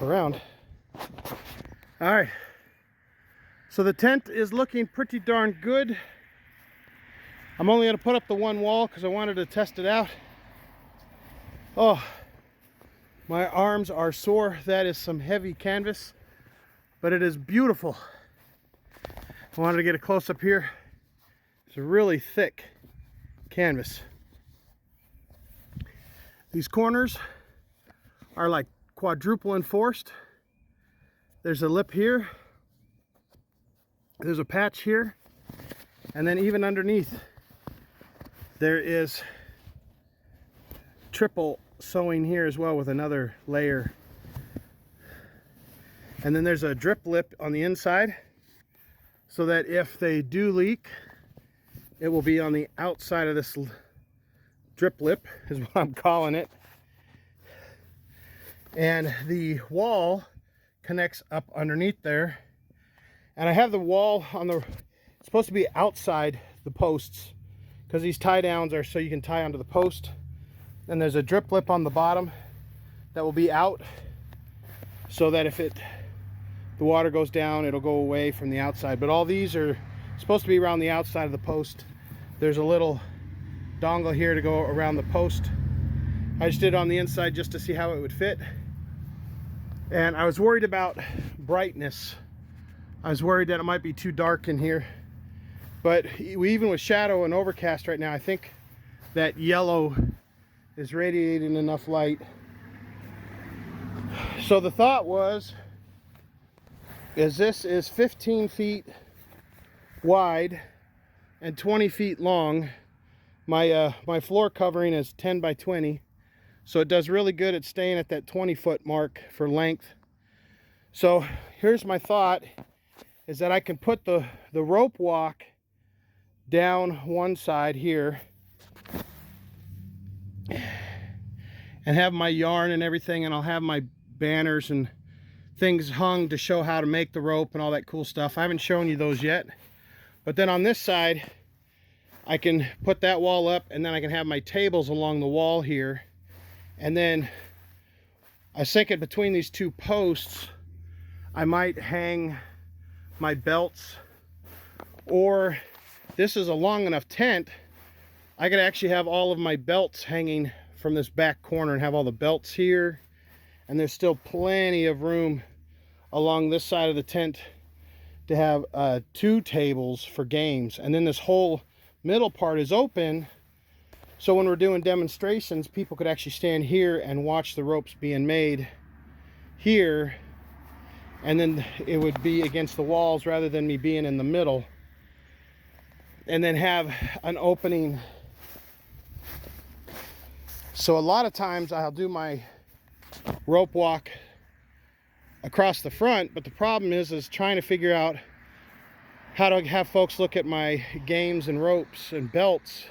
around. All right, so the tent is looking pretty darn good. I'm only going to put up the one wall because I wanted to test it out. Oh, my arms are sore. That is some heavy canvas, but it is beautiful. I wanted to get a close up here. It's a really thick canvas. These corners are like quadruple enforced. There's a lip here. There's a patch here. And then even underneath, there is triple sewing here as well with another layer. And then there's a drip lip on the inside so that if they do leak, it will be on the outside of this drip lip, is what I'm calling it. And the wall connects up underneath there. And I have the wall on the, it's supposed to be outside the posts because these tie downs are so you can tie onto the post. And there's a drip lip on the bottom that will be out so that if the water goes down, it'll go away from the outside. But all these are supposed to be around the outside of the post. There's a little dongle here to go around the post. I just did it on the inside just to see how it would fit. And I was worried about brightness. I was worried that it might be too dark in here. But even with shadow and overcast right now, I think that yellow is radiating enough light. So the thought was, this is 15 feet wide and 20 feet long. My floor covering is 10 by 20. So it does really good at staying at that 20-foot mark for length. So here's my thought, is that I can put the rope walk down one side here and have my yarn and everything, and I'll have my banners and things hung to show how to make the rope and all that cool stuff. I haven't shown you those yet. But then on this side, I can put that wall up, and then I can have my tables along the wall here. And then I was thinking between these two posts, I might hang my belts, or this is a long enough tent, I could actually have all of my belts hanging from this back corner and have all the belts here. And there's still plenty of room along this side of the tent to have 2 tables for games. And then this whole middle part is open, so when we're doing demonstrations, people could actually stand here and watch the ropes being made here, and then it would be against the walls rather than me being in the middle. And then have an opening. So a lot of times I'll do my rope walk across the front, but the problem is trying to figure out how to have folks look at my games and ropes and belts.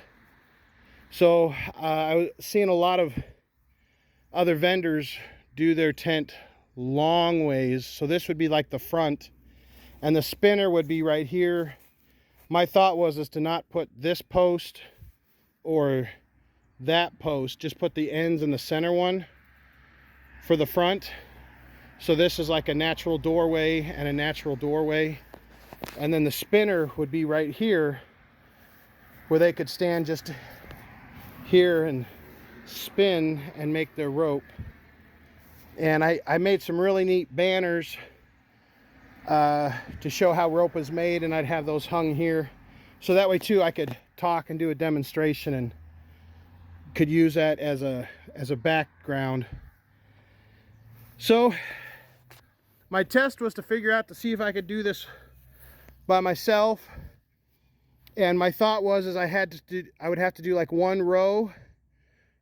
So I was seeing a lot of other vendors do their tent long ways. So this would be like the front, and the spinner would be right here. My thought was to not put this post or that post, just put the ends in the center one for the front. So this is like a natural doorway and a natural doorway. And then the spinner would be right here where they could stand just here and spin and make their rope. And I made some really neat banners to show how rope was made, and I'd have those hung here. So that way too I could talk and do a demonstration and could use that as a background. So my test was to figure out to see if I could do this by myself. And my thought was I would have to do like one row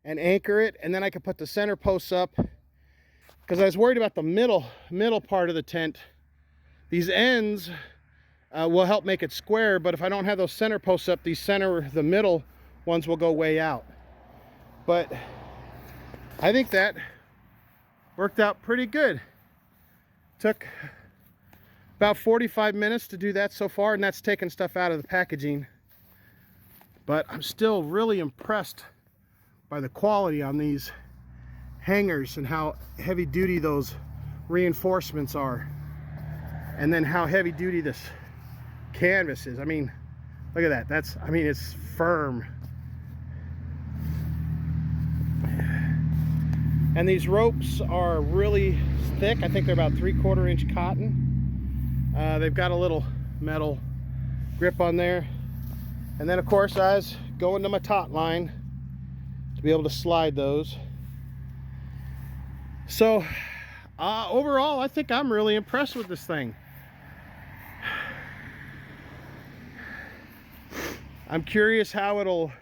and anchor it, and then I could put the center posts up, because I was worried about the middle part of the tent. These ends will help make it square, but if I don't have those center posts up, the middle ones will go way out. But I think that worked out pretty good. Took about 45 minutes to do that so far, and that's taking stuff out of the packaging. But I'm still really impressed by the quality on these hangers and how heavy duty those reinforcements are, and then how heavy duty this canvas is. I mean, look at that. I mean, it's firm. And these ropes are really thick. I think they're about 3/4 inch cotton. They've got a little metal grip on there. And then of course I was going to my taut line to be able to slide those. So overall, I think I'm really impressed with this thing. I'm curious how it'll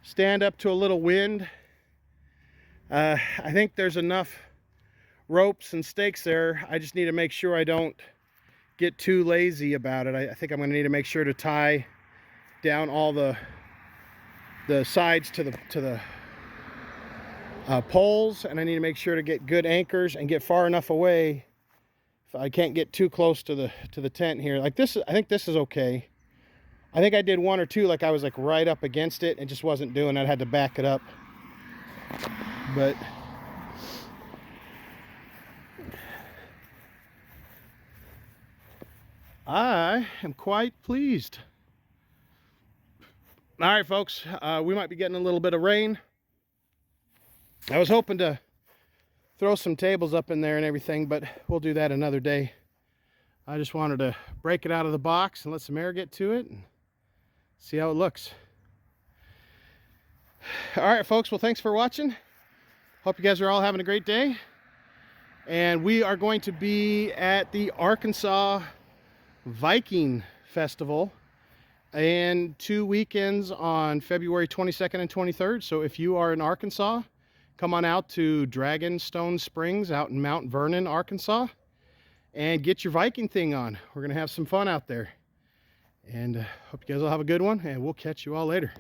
stand up to a little wind. I think there's enough ropes and stakes there. I just need to make sure I don't get too lazy about it. I think I'm going to need to make sure to tie down all the sides to the poles, and I need to make sure to get good anchors and get far enough away. If I can't get too close to the tent here, like this, I think this is okay. I think I did one or two, like I was like right up against it and just wasn't doing it. I had to back it up. But I am quite pleased. All right, folks, we might be getting a little bit of rain. I was hoping to throw some tables up in there and everything, but we'll do that another day. I just wanted to break it out of the box and let some air get to it and see how it looks. All right, folks, well, thanks for watching. Hope you guys are all having a great day. And we are going to be at the Arkansas Viking Festival and 2 weekends on February 22nd and 23rd. So if you are in Arkansas, come on out to Dragonstone Springs out in Mount Vernon, Arkansas, and get your Viking thing on. We're going to have some fun out there. And hope you guys will have a good one, and we'll catch you all later.